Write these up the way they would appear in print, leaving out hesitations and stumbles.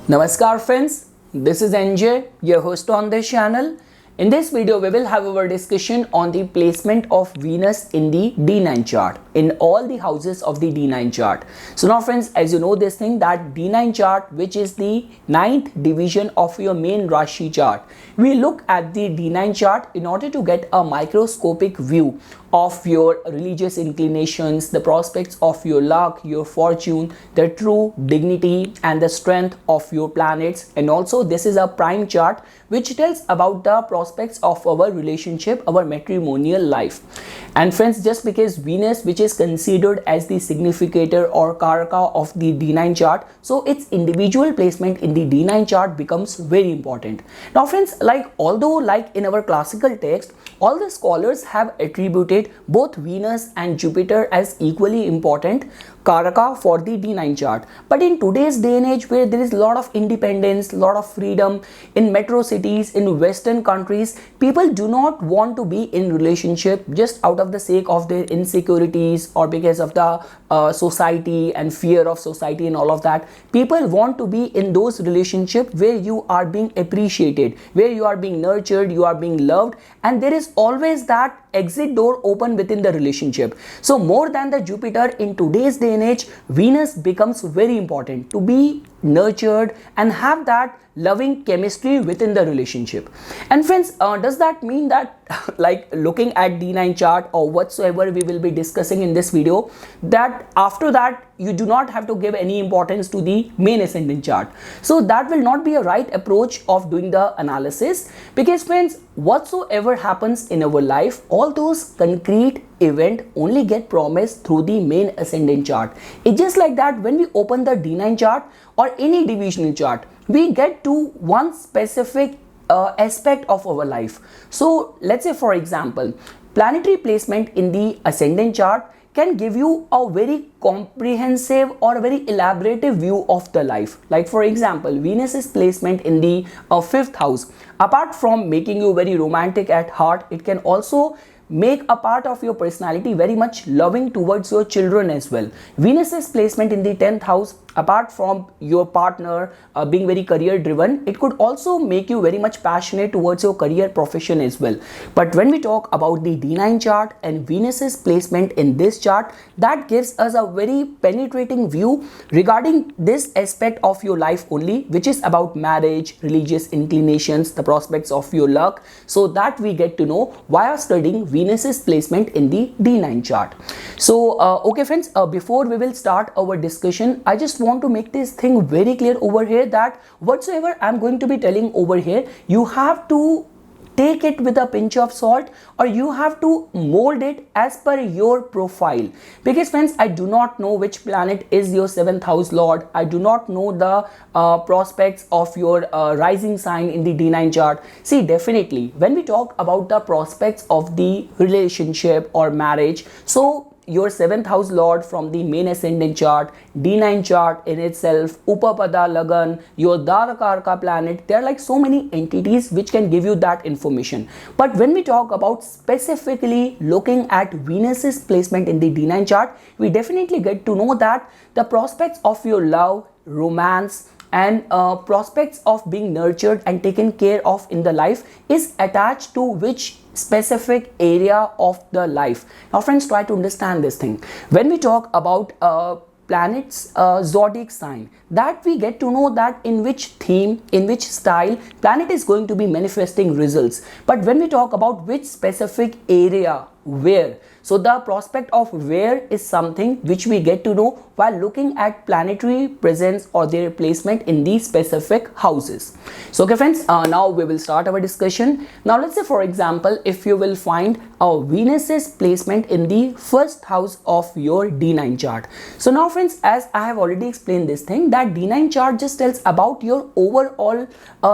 Namaskar friends, this is NJ, your host on this channel. In this video, we will have our discussion on the placement of Venus in the D9 chart, in all the houses of the D9 chart. So now friends, as you know this thing that D9 chart, which is the ninth division of your main Rashi chart, we look at the D9 chart in order to get a microscopic view of your religious inclinations, the prospects of your luck, your fortune, the true dignity and the strength of your planets. And also this is a prime chart which tells about the prospects of our relationship, our matrimonial life. And friends, just because Venus, which is considered as the significator or karaka of the D9 chart, so its individual placement in the D9 chart becomes very important. Now friends, although in our classical text, all the scholars have attributed both Venus and Jupiter as equally important karaka for the D9 chart. But in today's day and age, where there is a lot of independence, lot of freedom in metro cities, in western countries, people do not want to be in relationship just out of the sake of their insecurities or because of the society and fear of society and all of that. People want to be in those relationships where you are being appreciated, where you are being nurtured, you are being loved, and there is always that exit door open within the relationship. So more than the Jupiter, in today's day and age, Venus becomes very important to be nurtured and have that loving chemistry within the relationship. And friends, does that mean that looking at D9 chart or whatsoever we will be discussing in this video, that after that you do not have to give any importance to the main ascendant chart? So that will not be a right approach of doing the analysis, because friends, whatsoever happens in our life, all those concrete event only get promised through the main ascendant chart. It's just like that when we open the D9 chart or any divisional chart, we get to one specific aspect of our life. So let's say, for example, planetary placement in the ascendant chart can give you a very comprehensive or a very elaborative view of the life. Like for example, Venus's placement in the fifth house, apart from making you very romantic at heart, it can also make a part of your personality very much loving towards your children as well. Venus's placement in the 10th house, apart from your partner being very career driven, it could also make you very much passionate towards your career profession as well. But when we talk about the D9 chart and Venus's placement in this chart, that gives us a very penetrating view regarding this aspect of your life only, which is about marriage, religious inclinations, the prospects of your luck. So that we get to know via studying Venus's placement in the D9 chart. So okay friends, before we will start our discussion, I just want to make this thing very clear over here that whatsoever I'm going to be telling over here, you have to take it with a pinch of salt, or you have to mold it as per your profile. Because friends, I do not know which planet is your 7th house lord. I do not know the prospects of your rising sign in the D9 chart. See, definitely when we talk about the prospects of the relationship or marriage, so your 7th house lord from the main ascendant chart, D9 chart in itself, Upapada Lagan, your Darakarka planet, there are like so many entities which can give you that information. But when we talk about specifically looking at Venus's placement in the D9 chart, we definitely get to know that the prospects of your love, romance, and prospects of being nurtured and taken care of in the life is attached to which specific area of the life. Now friends, try to understand this thing. When we talk about planets zodiac sign, that we get to know that in which theme, in which style planet is going to be manifesting results. But when we talk about which specific area, where, so the prospect of where is something which we get to know while looking at planetary presence or their placement in these specific houses. So okay friends, now we will start our discussion. Now let's say, for example, if you will find a Venus's placement in the first house of your D9 chart. So now friends, as I have already explained this thing, that D9 chart just tells about your overall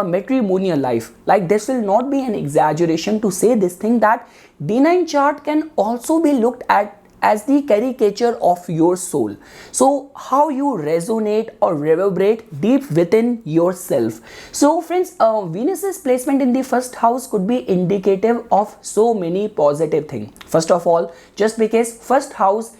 matrimonial life. Like this will not be an exaggeration to say this thing that D9 chart can also be looked at as the caricature of your soul. So how you resonate or reverberate deep within yourself. So friends, Venus's placement in the first house could be indicative of so many positive things. First of all, just because first house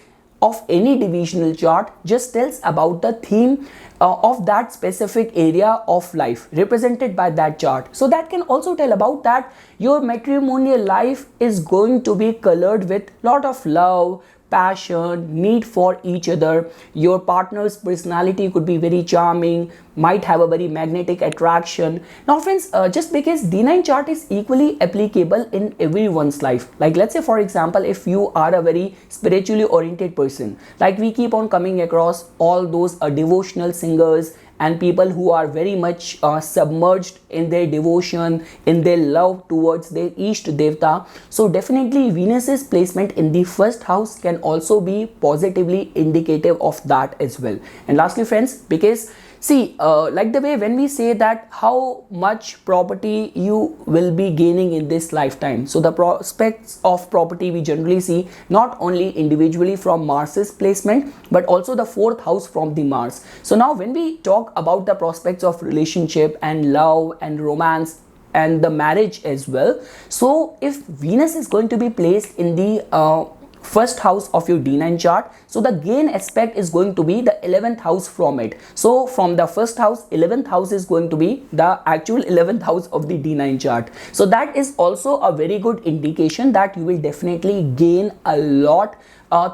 of any divisional chart just tells about the theme of that specific area of life represented by that chart. So that can also tell about that your matrimonial life is going to be colored with lot of love, passion, need for each other. Your partner's personality could be very charming, might have a very magnetic attraction. Now friends, just because D9 chart is equally applicable in everyone's life, like let's say for example, if you are a very spiritually oriented person, like we keep on coming across all those devotional singers and people who are very much submerged in their devotion, in their love towards their Ishta Devta. So definitely Venus's placement in the first house can also be positively indicative of that as well. And lastly friends, because see, like the way when we say that how much property you will be gaining in this lifetime. So the prospects of property we generally see not only individually from Mars's placement, but also the fourth house from the Mars. So now when we talk about the prospects of relationship and love and romance and the marriage as well. So if Venus is going to be placed in the first house of your D9 chart, so the gain aspect is going to be the 11th house from it. So from the first house, 11th house is going to be the actual 11th house of the D9 chart. So that is also a very good indication that you will definitely gain a lot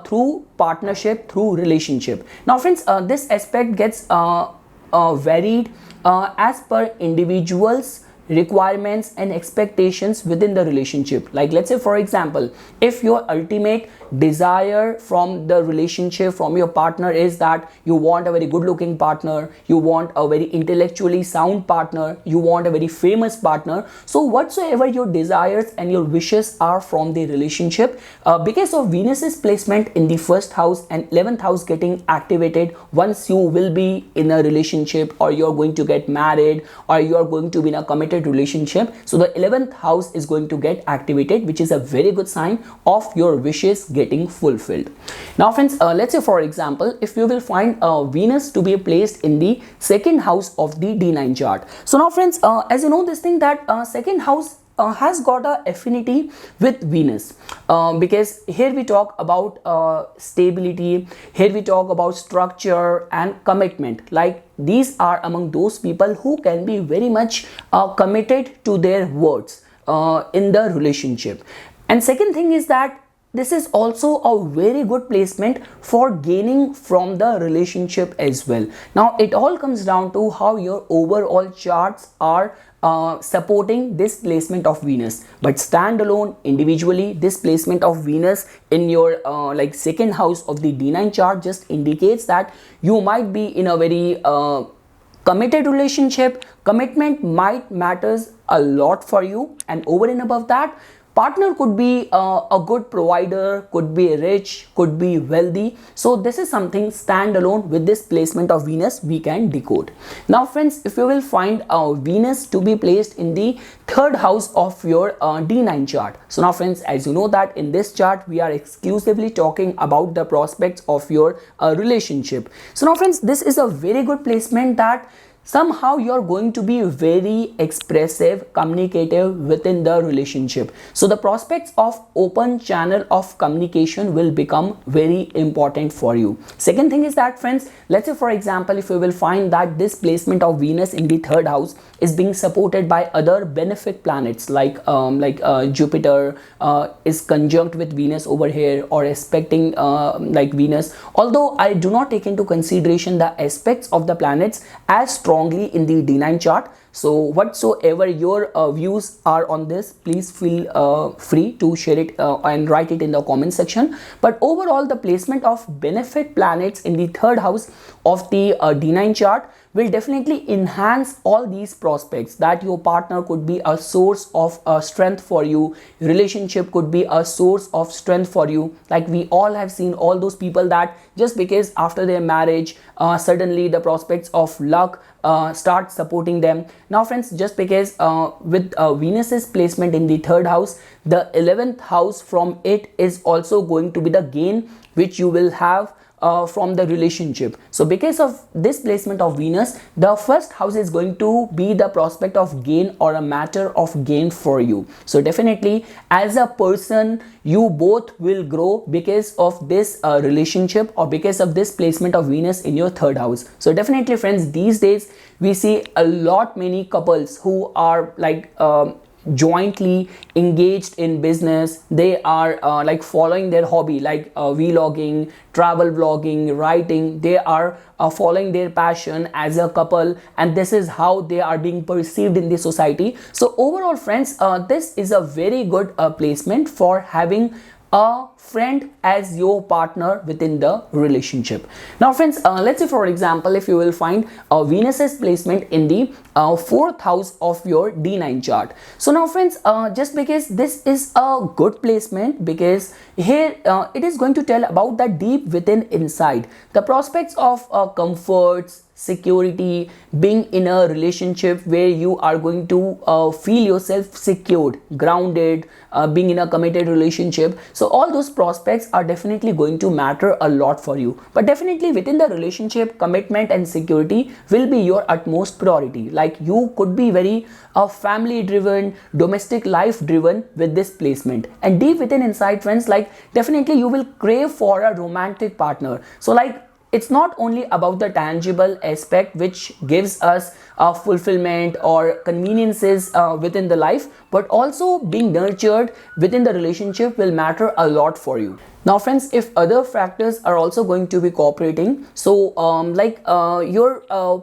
through partnership, through relationship. Now friends, this aspect gets varied as per individuals requirements and expectations within the relationship. Like let's say for example, if your ultimate desire from the relationship from your partner is that you want a very good looking partner, you want a very intellectually sound partner, you want a very famous partner, so whatsoever your desires and your wishes are from the relationship, because of Venus's placement in the first house and 11th house getting activated once you will be in a relationship, or you're going to get married, or you're going to be in a committed relationship, so the 11th house is going to get activated, which is a very good sign of your wishes getting fulfilled. Now friends, let's say for example, if you will find Venus to be placed in the second house of the D9 chart. So now friends, as you know this thing that second house has got a affinity with Venus, because here we talk about stability, here we talk about structure and commitment. Like these are among those people who can be very much committed to their words in the relationship. And second thing is that this is also a very good placement for gaining from the relationship as well. Now it all comes down to how your overall charts are supporting this placement of Venus, but standalone individually this placement of Venus in your like second house of the D9 chart just indicates that you might be in a very committed relationship. Commitment might matters a lot for you, and over and above that, partner could be a good provider, could be rich, could be wealthy. So this is something standalone with this placement of Venus we can decode. Now friends, if you will find Venus to be placed in the third house of your D9 chart. So now friends, as you know that in this chart we are exclusively talking about the prospects of your relationship. So now friends, this is a very good placement that somehow you're going to be very expressive, communicative within the relationship. So the prospects of open channel of communication will become very important for you. Second thing is that friends, let's say for example, if you will find that this placement of Venus in the third house is being supported by other benefic planets like Jupiter is conjunct with Venus over here, or aspecting like Venus, although I do not take into consideration the aspects of the planets as strongly in the D9 chart. So whatsoever your views are on this, please feel free to share it and write it in the comment section. But overall, the placement of benefic planets in the third house of the D9 chart will definitely enhance all these prospects, that your partner could be a source of strength for you, relationship could be a source of strength for you. Like we all have seen all those people that just because after their marriage suddenly the prospects of luck start supporting them. Now friends, just because with Venus's placement in the third house, the 11th house from it is also going to be the gain which you will have from the relationship. So because of this placement of Venus, the first house is going to be the prospect of gain or a matter of gain for you. So definitely as a person, you both will grow because of this relationship, or because of this placement of Venus in your third house. So definitely friends, these days we see a lot many couples who are like jointly engaged in business. They are like following their hobby, like vlogging, travel vlogging, writing. They are following their passion as a couple, and this is how they are being perceived in the society. So overall friends, this is a very good placement for having a friend as your partner within the relationship. Now friends, let's say for example, if you will find Venus's placement in the fourth house of your D9 chart. So now friends, just because this is a good placement, because here it is going to tell about the deep within inside, the prospects of comforts, security, being in a relationship where you are going to feel yourself secured, grounded, being in a committed relationship. So all those prospects are definitely going to matter a lot for you. But definitely within the relationship, commitment and security will be your utmost priority. Like you could be very family driven, domestic life driven with this placement. And deep within inside friends, like definitely you will crave for a romantic partner. So like it's not only about the tangible aspect which gives us fulfillment or conveniences within the life, but also being nurtured within the relationship will matter a lot for you. Now friends, if other factors are also going to be cooperating, so your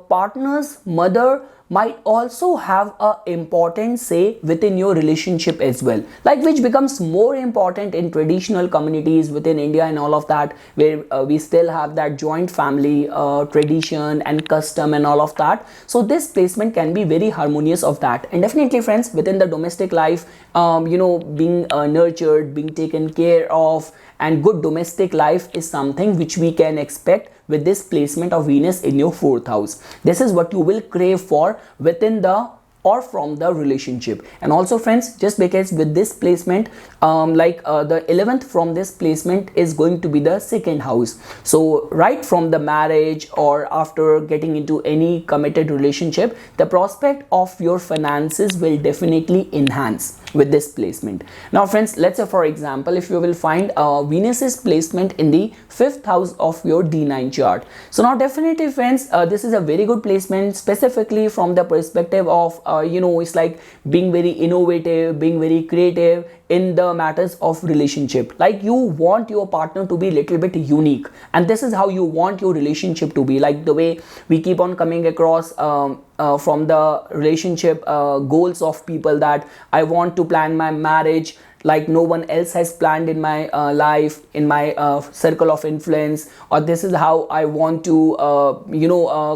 partner's mother might also have a important say within your relationship as well, like which becomes more important in traditional communities within India and all of that, where we still have that joint family tradition and custom and all of that. So this placement can be very harmonious of that. And definitely friends, within the domestic life, being nurtured, being taken care of, and good domestic life is something which we can expect with this placement of Venus in your fourth house. This is what you will crave for within the or from the relationship. And also friends, just because with this placement, the 11th from this placement is going to be the second house. So right from the marriage or after getting into any committed relationship, the prospect of your finances will definitely enhance with this placement. Now friends, let's say for example, if you will find Venus's placement in the fifth house of your D9 chart. So now definitely friends, this is a very good placement, specifically from the perspective of it's like being very innovative, being very creative in the matters of relationship. Like you want your partner to be little bit unique, and this is how you want your relationship to be. Like the way we keep on coming across from the relationship goals of people, that I want to plan my marriage like no one else has planned in my life, in my circle of influence, or this is how I want to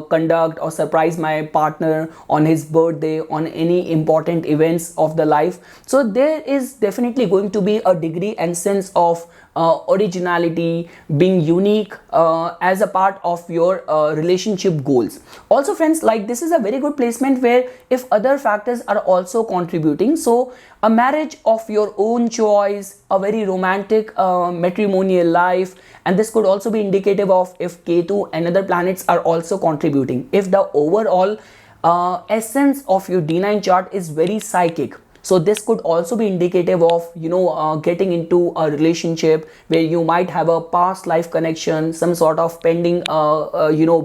conduct or surprise my partner on his birthday, on any important events of the life. So there is definitely going to be a degree and sense of originality, being unique as a part of your relationship goals. Also friends, like this is a very good placement where if other factors are also contributing, so a marriage of your own choice, a very romantic matrimonial life, and this could also be indicative of if Ketu and other planets are also contributing. If the overall essence of your D9 chart is very psychic, so this could also be indicative of getting into a relationship where you might have a past life connection, some sort of pending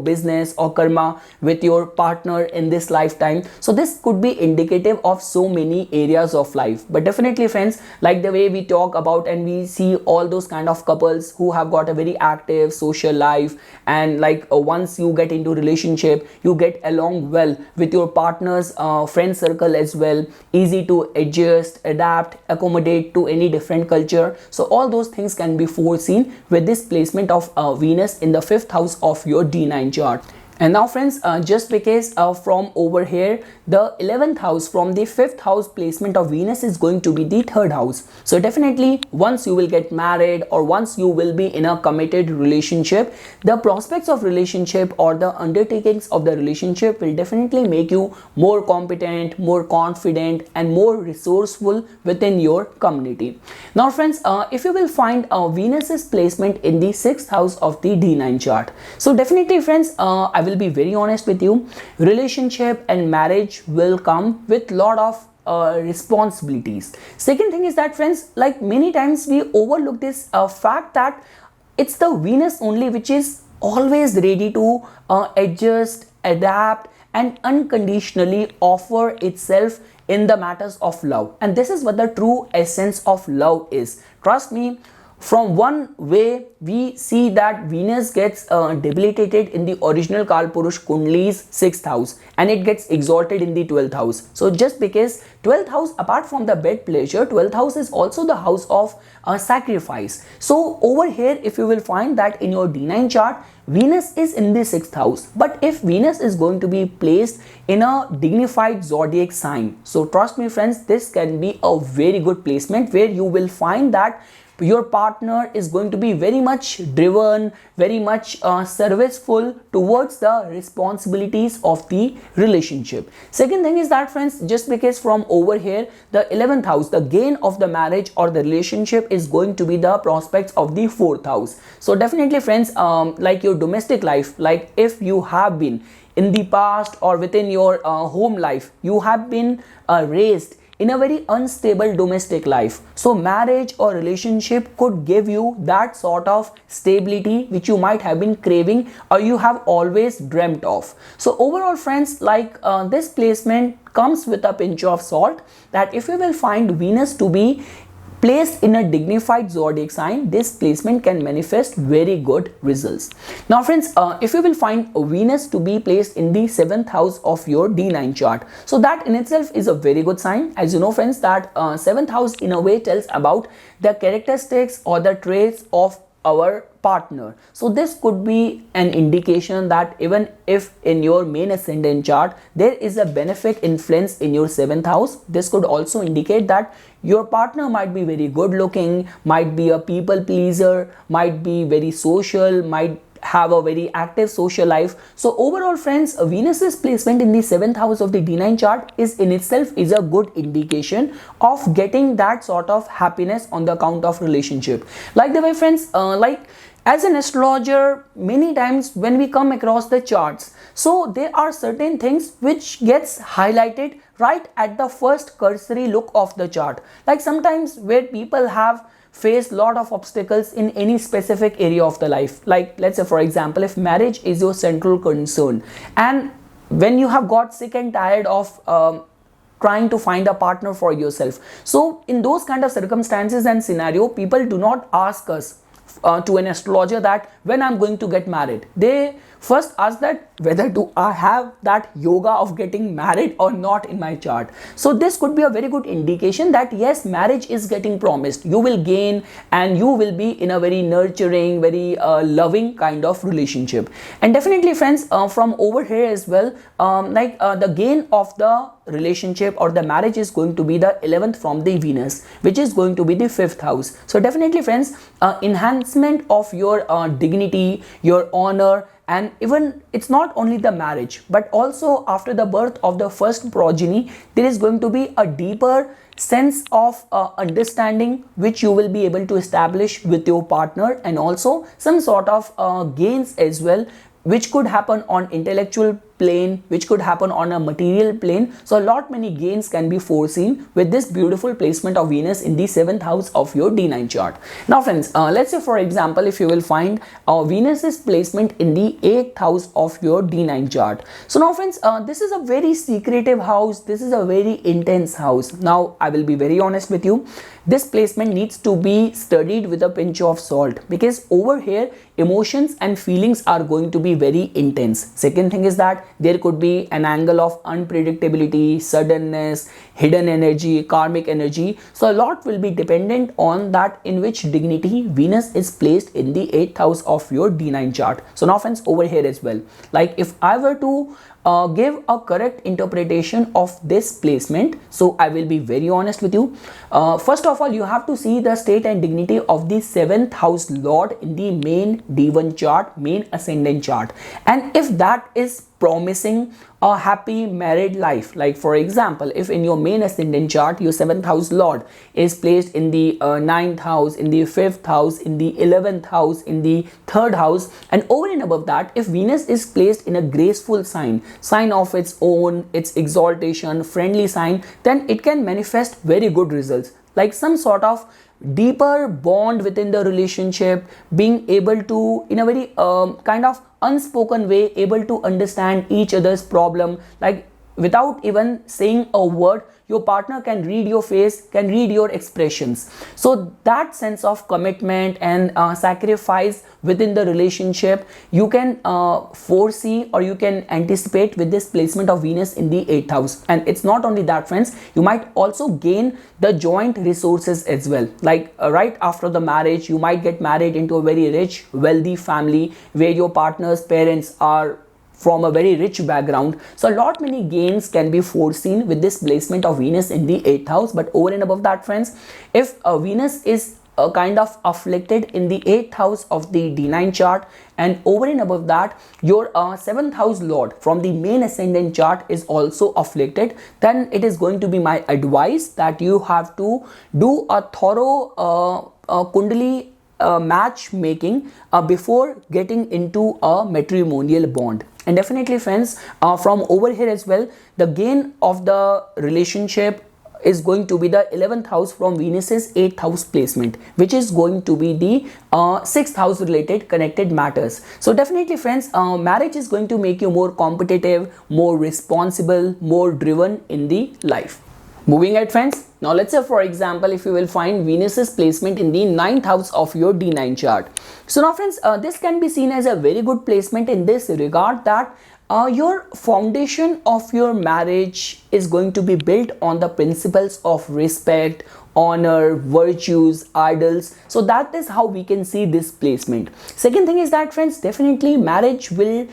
business or karma with your partner in this lifetime. So this could be indicative of so many areas of life. But definitely friends, like the way we talk about and we see all those kind of couples who have got a very active social life, and like once you get into relationship, you get along well with your partner's friend circle as well, easy to adjust, adapt, accommodate to any different culture. So all those things can be foreseen with this placement of Venus in the fifth house of your D9 chart. And now friends, just because from over here the 11th house from the 5th house placement of Venus is going to be the 3rd house. So definitely once you will get married or once you will be in a committed relationship, the prospects of relationship or the undertakings of the relationship will definitely make you more competent, more confident and more resourceful within your community. Now friends, if you will find Venus's placement in the 6th house of the D9 chart, so definitely friends, I will be very honest with you, relationship and marriage will come with lot of responsibilities. Second thing is that friends, like many times we overlook this fact that it's the Venus only which is always ready to adjust, adapt and unconditionally offer itself in the matters of love. And this is what the true essence of love is. Trust me, from one way we see that Venus gets debilitated in the original Kalpurush Kundli's 6th house and it gets exalted in the 12th house. So just because 12th house, apart from the bed pleasure, 12th house is also the house of sacrifice. So over here if you will find that in your D9 chart Venus is in the 6th house, but if Venus is going to be placed in a dignified zodiac sign, so trust me friends, this can be a very good placement where you will find that your partner is going to be very much driven, very much serviceful towards the responsibilities of the relationship. Second thing is that friends, just because from over here the 11th house, the gain of the marriage or the relationship is going to be the prospects of the 4th house. So definitely friends, like your domestic life, like if you have been in the past or within your home life, you have been raised in a very unstable domestic life, so marriage or relationship could give you that sort of stability which you might have been craving or you have always dreamt of. So overall friends, like this placement comes with a pinch of salt, that if you will find Venus to be placed in a dignified zodiac sign, this placement can manifest very good results. Now friends, if you will find Venus to be placed in the 7th house of your D9 chart, so that in itself is a very good sign. As you know friends, that 7th house in a way tells about the characteristics or the traits of our partner. So this could be an indication that even if in your main ascendant chart there is a benefic influence in your 7th house, this could also indicate that your partner might be very good looking, might be a people pleaser, might be very social, might have a very active social life. So overall friends, Venus's placement in the 7th house of the D9 chart is in itself is a good indication of getting that sort of happiness on the account of relationship. Like the way friends, like as an astrologer, many times when we come across the charts, so there are certain things which gets highlighted right at the first cursory look of the chart. Like sometimes where people have faced lot of obstacles in any specific area of the life, like let's say for example, if marriage is your central concern and when you have got sick and tired of trying to find a partner for yourself, so in those kind of circumstances and scenario, people do not ask us to an astrologer that when I'm going to get married. They first ask that whether do I have that yoga of getting married or not in my chart. So this could be a very good indication that yes, marriage is getting promised. You will gain and you will be in a very nurturing, very loving kind of relationship. And definitely friends, from over here as well, the gain of the relationship or the marriage is going to be the 11th from the Venus, which is going to be the 5th house. So definitely friends, enhancement of your dignity, your honor, and even it's not only the marriage but also after the birth of the first progeny, there is going to be a deeper sense of understanding which you will be able to establish with your partner, and also some sort of gains as well, which could happen on intellectual plane, which could happen on a material plane. So a lot many gains can be foreseen with this beautiful placement of Venus in the 7th house of your D9 chart. Now friends, let's say for example, if you will find Venus's placement in the 8th house of your D9 chart. So now friends, this is a very secretive house, this is a very intense house. Now I will be very honest with you, this placement needs to be studied with a pinch of salt, because over here emotions and feelings are going to be very intense. Second thing is that there could be an angle of unpredictability, suddenness, hidden energy, karmic energy. So a lot will be dependent on that in which dignity Venus is placed in the 8th house of your D9 chart. So now friends, over here as well, like if I were to give a correct interpretation of this placement, so I will be very honest with you. First of all, you have to see the state and dignity of the 7th house lord in the main D1 chart, main ascendant chart, and if that is promising a happy married life, like for example, if in your main ascendant chart your 7th house lord is placed in the 9th house, in the 5th house, in the 11th house, in the 3rd house, and over and above that, if Venus is placed in a graceful sign of its own, its exaltation, friendly sign, then it can manifest very good results, like some sort of deeper bond within the relationship, being able to, in a very kind of unspoken way, able to understand each other's problem, like without even saying a word, your partner can read your face, can read your expressions. So that sense of commitment and sacrifice within the relationship, you can foresee or you can anticipate with this placement of Venus in the 8th house. And it's not only that, friends, you might also gain the joint resources as well. Like right after the marriage, you might get married into a very rich, wealthy family where your partner's parents are from a very rich background. So a lot many gains can be foreseen with this placement of Venus in the 8th house. But over and above that, friends, if Venus is kind of afflicted in the 8th house of the D9 chart, and over and above that your 7th house lord from the main ascendant chart is also afflicted, then it is going to be my advice that you have to do a thorough kundali matchmaking before getting into a matrimonial bond. And definitely, friends, from over here as well, the gain of the relationship is going to be the 11th house from Venus's 8th house placement, which is going to be the 6th house related connected matters. So definitely, friends, marriage is going to make you more competitive, more responsible, more driven in the life. Moving ahead, friends, now let's say for example, if you will find Venus's placement in the 9th house of your D9 chart. So now, friends, this can be seen as a very good placement in this regard that your foundation of your marriage is going to be built on the principles of respect, honor, virtues, idols. So that is how we can see this placement. Second thing is that, friends, definitely marriage will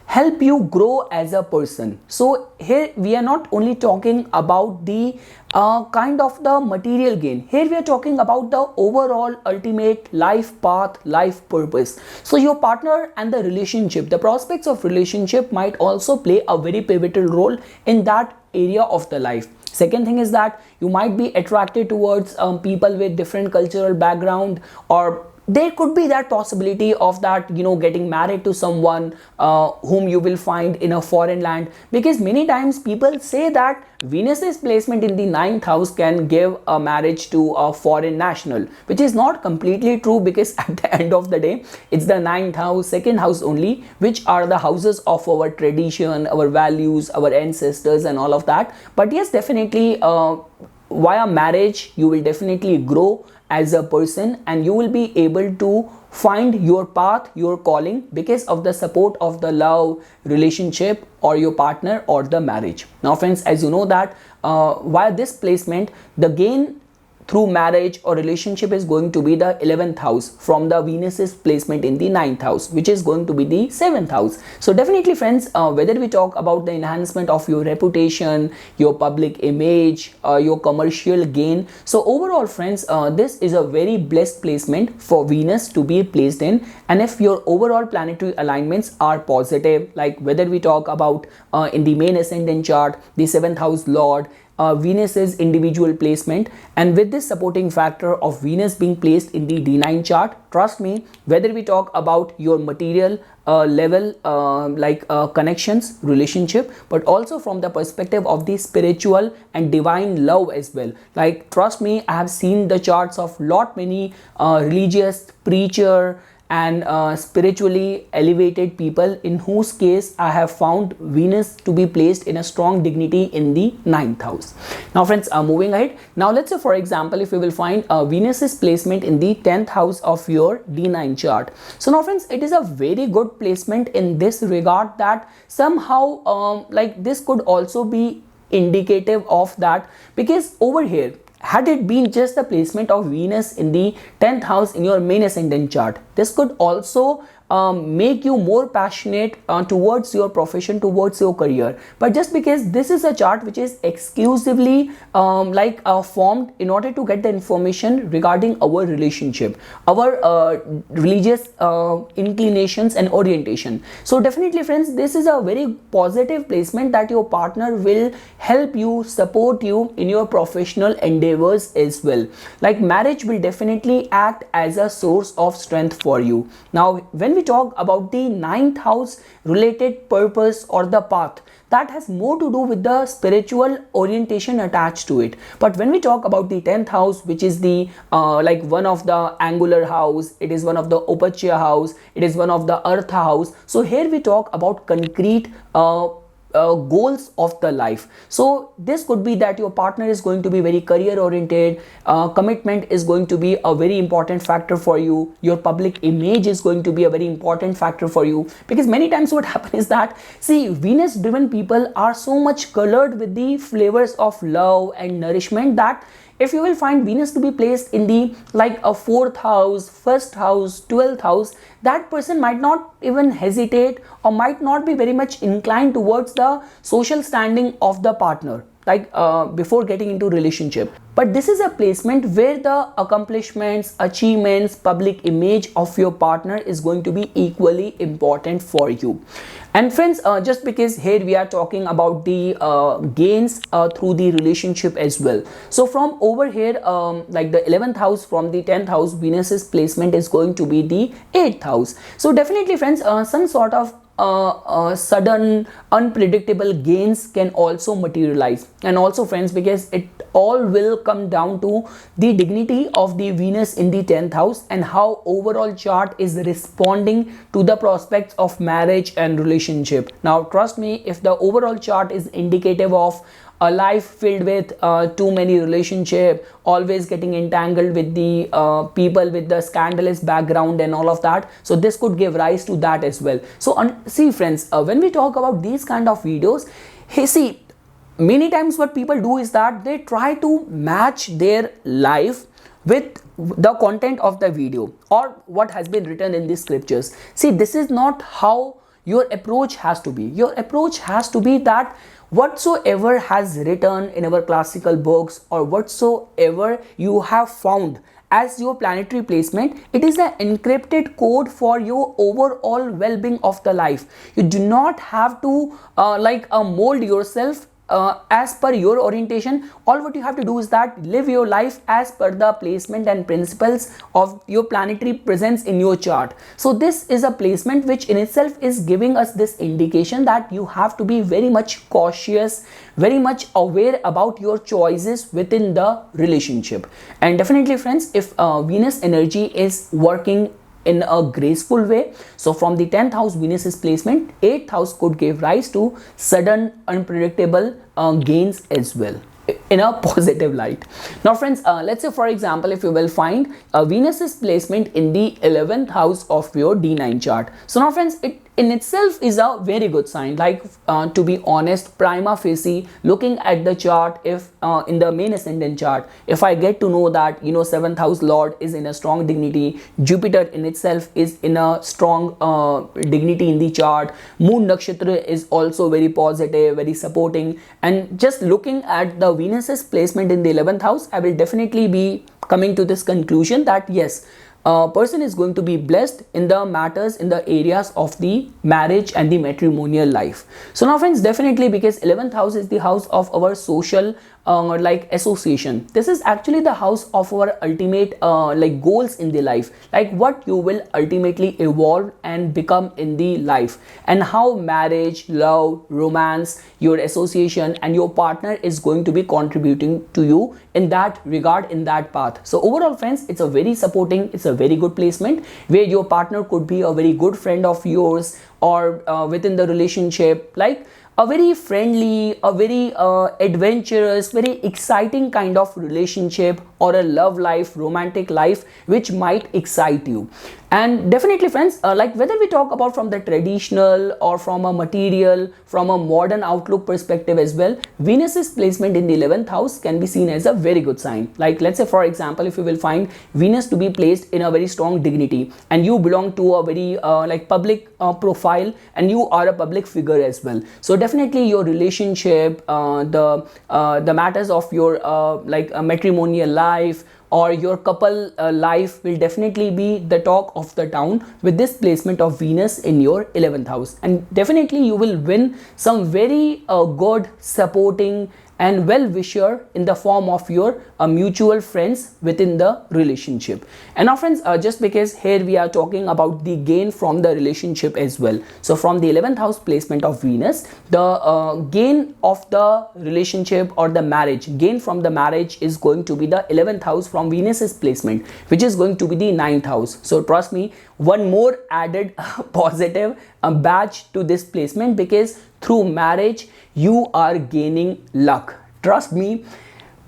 help you grow as a person. So here we are not only talking about the kind of the material gain. Here we are talking about the overall ultimate life path, life purpose. So your partner and the relationship, the prospects of relationship might also play a very pivotal role in that area of the life. Second thing is that you might be attracted towards people with different cultural background, or there could be that possibility of that, you know, getting married to someone whom you will find in a foreign land, because many times people say that Venus's placement in the 9th house can give a marriage to a foreign national, which is not completely true, because at the end of the day it's the 9th house, 2nd house only, which are the houses of our tradition, our values, our ancestors and all of that. But yes, definitely via marriage you will definitely grow as a person, and you will be able to find your path, your calling, because of the support of the love relationship or your partner or the marriage. Now, friends, as you know that via this placement, the gain through marriage or relationship is going to be the 11th house from the Venus's placement in the 9th house, which is going to be the 7th house. So definitely, friends, whether we talk about the enhancement of your reputation, your public image, your commercial gain, so overall, friends, this is a very blessed placement for Venus to be placed in. And if your overall planetary alignments are positive, like whether we talk about in the main ascendant chart, the 7th house lord, Venus's individual placement, and with this supporting factor of Venus being placed in the D9 chart, trust me, whether we talk about your material level connections, relationship, but also from the perspective of the spiritual and divine love as well, like trust me, I have seen the charts of lot many religious preacher and spiritually elevated people, in whose case I have found Venus to be placed in a strong dignity in the 9th house. Now friends, moving ahead, now let's say for example, if you will find Venus's placement in the 10th house of your D9 chart. So now friends, it is a very good placement in this regard, that somehow like this could also be indicative of that, because over here, had it been just the placement of Venus in the 10th house in your main ascendant chart, this could also make you more passionate towards your profession, towards your career. But just because this is a chart which is exclusively formed in order to get the information regarding our relationship, our religious inclinations and orientation. So definitely friends, this is a very positive placement that your partner will help you, support you in your professional endeavors as well. Like marriage will definitely act as a source of strength for you. Now when we talk about the 9th house related purpose or the path, that has more to do with the spiritual orientation attached to it. But when we talk about the 10th house, which is the one of the angular house, it is one of the upachya house, it is one of the earth house. So here we talk about concrete goals of the life. So this could be that your partner is going to be very career oriented, commitment is going to be a very important factor for you, your public image is going to be a very important factor for you, because many times what happens is that, see, Venus driven people are so much colored with the flavors of love and nourishment, that if you will find Venus to be placed in the a 4th house, 1st house, 12th house, that person might not even hesitate or might not be very much inclined towards the social standing of the partner, before getting into relationship. But this is a placement where the accomplishments, achievements, public image of your partner is going to be equally important for you. And friends, just because here we are talking about the gains through the relationship as well. So from over here, the 11th house from the 10th house, Venus's placement is going to be the 8th house. So definitely friends, some sort of sudden unpredictable gains can also materialize. And also friends, because it all will come down to the dignity of the Venus in the 10th house and how overall chart is responding to the prospects of marriage and relationship. Now trust me, if the overall chart is indicative of a life filled with too many relationship, always getting entangled with the people with the scandalous background and all of that, so this could give rise to that as well. So see friends, when we talk about these kind of videos, hey, see, many times what people do is that they try to match their life with the content of the video or what has been written in the scriptures. See, this is not how your approach has to be. Your approach has to be that whatsoever has written in our classical books or whatsoever you have found as your planetary placement, it is an encrypted code for your overall well-being of the life. You do not have to mold yourself as per your orientation. All what you have to do is that live your life as per the placement and principles of your planetary presence in your chart. So this is a placement which in itself is giving us this indication that you have to be very much cautious, very much aware about your choices within the relationship. And definitely friends, if Venus energy is working in a graceful way, so from the 10th house Venus's placement, 8th house could give rise to sudden unpredictable gains as well in a positive light. Now friends, let's say for example, if you will find Venus's placement in the 11th house of your D9 chart. So now friends, it in itself is a very good sign. To be honest, prima facie, looking at the chart, if in the main ascendant chart, if I get to know that 7th house lord is in a strong dignity, Jupiter in itself is in a strong dignity in the chart, moon nakshatra is also very positive, very supporting, and just looking at the Venus's placement in the 11th house, I will definitely be coming to this conclusion that yes, a person is going to be blessed in the matters, in the areas of the marriage and the matrimonial life. So now friends, definitely because 11th house is the house of our social like association. This is actually the house of our ultimate like goals in the life, like what you will ultimately evolve and become in the life, and how marriage, love, romance, your association and your partner is going to be contributing to you in that regard, in that path. So overall friends, it's a very supporting, it's a very good placement where your partner could be a very good friend of yours, or within the relationship, like a very friendly, a very adventurous, very exciting kind of relationship, or a love life, romantic life, which might excite you. And definitely friends, like whether we talk about from the traditional or from a material, from a modern outlook perspective as well, Venus's placement in the 11th house can be seen as a very good sign. Like let's say for example, if you will find Venus to be placed in a very strong dignity, and you belong to a very like public profile, and you are a public figure as well, so definitely your relationship, the matters of your like matrimonial life or your couple life will definitely be the talk of the town with this placement of Venus in your 11th house. And definitely you will win some very good supporting and well-wisher in the form of your mutual friends within the relationship. And now friends, just because here we are talking about the gain from the relationship as well, so from the 11th house placement of Venus, the gain of the relationship or the marriage, gain from the marriage is going to be the 11th house from Venus's placement, which is going to be the 9th house. So trust me, one more added positive badge to this placement, because through marriage you are gaining luck. Trust me.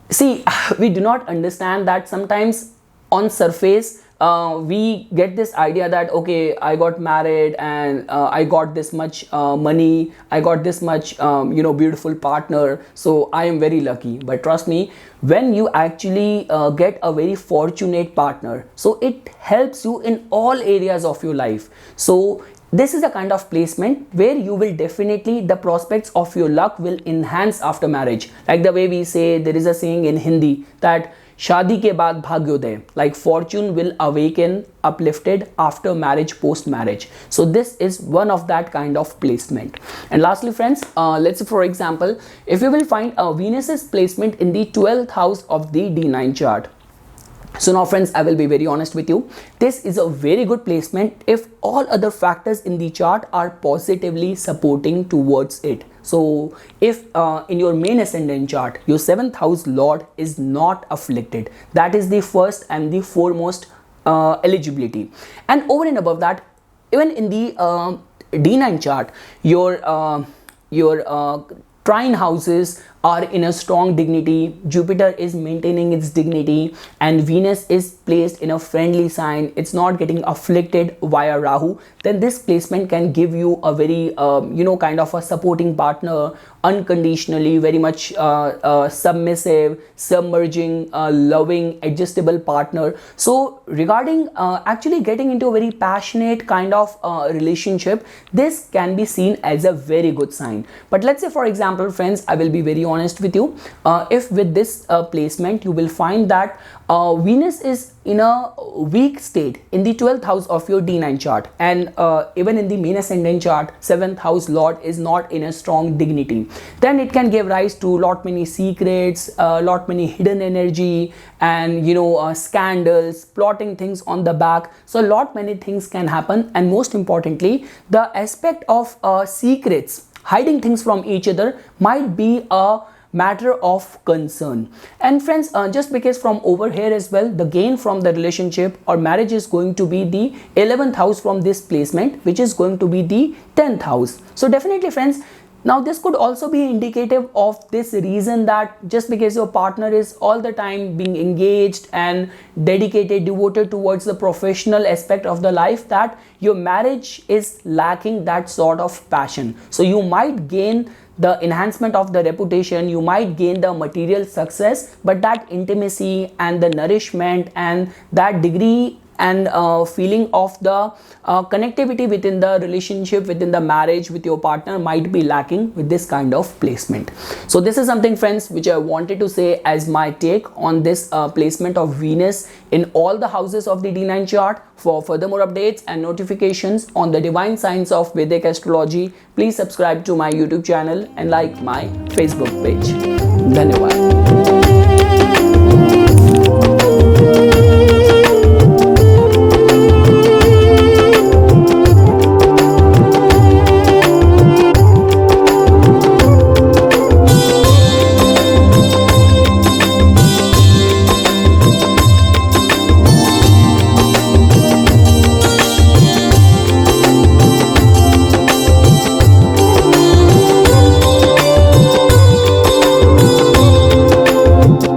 See, we do not understand that sometimes on surface we get this idea that okay, I got married and I got this much money, I got this much beautiful partner, so I am very lucky. But trust me, when you actually get a very fortunate partner, so it helps you in all areas of your life. So this is a kind of placement where you will definitely, the prospects of your luck will enhance after marriage. Like the way we say, there is a saying in Hindi that Shadi ke baad bhagyodaya, like fortune will awaken, uplifted after marriage, post marriage. So this is one of that kind of placement. And lastly friends, let's say for example, if you will find a Venus's placement in the 12th house of the D9 chart. So now friends, I will be very honest with you, this is a very good placement if all other factors in the chart are positively supporting towards it. So if in your main ascendant chart, your 7th house lord is not afflicted, that is the first and the foremost eligibility. And over and above that, even in the D9 chart, your trine houses are in a strong dignity, Jupiter is maintaining its dignity, and Venus is placed in a friendly sign, it's not getting afflicted via Rahu, then this placement can give you a very kind of a supporting partner, unconditionally, very much submissive, submerging, loving, adjustable partner. So regarding actually getting into a very passionate kind of relationship, this can be seen as a very good sign. But let's say for example friends, I will be very honest with you, if with this placement you will find that Venus is in a weak state in the 12th house of your D9 chart, and even in the main ascendant chart, 7th house lord is not in a strong dignity, then it can give rise to lot many secrets, lot many hidden energy, and scandals, plotting things on the back. So lot many things can happen, and most importantly, the aspect of secrets, hiding things from each other, might be a matter of concern. And friends, just because from over here as well, the gain from the relationship or marriage is going to be the 11th house from this placement, which is going to be the 10th house. So definitely friends, now this could also be indicative of this reason that just because your partner is all the time being engaged and dedicated, devoted towards the professional aspect of the life, that your marriage is lacking that sort of passion. So you might gain the enhancement of the reputation, you might gain the material success, but that intimacy and the nourishment and that degree and feeling of the connectivity within the relationship, within the marriage with your partner might be lacking with this kind of placement. So this is something, friends, which I wanted to say as my take on this placement of Venus in all the houses of the D9 chart. For further more updates and notifications on the divine science of Vedic astrology, please subscribe to my YouTube channel and like my Facebook page. Dhanyawad.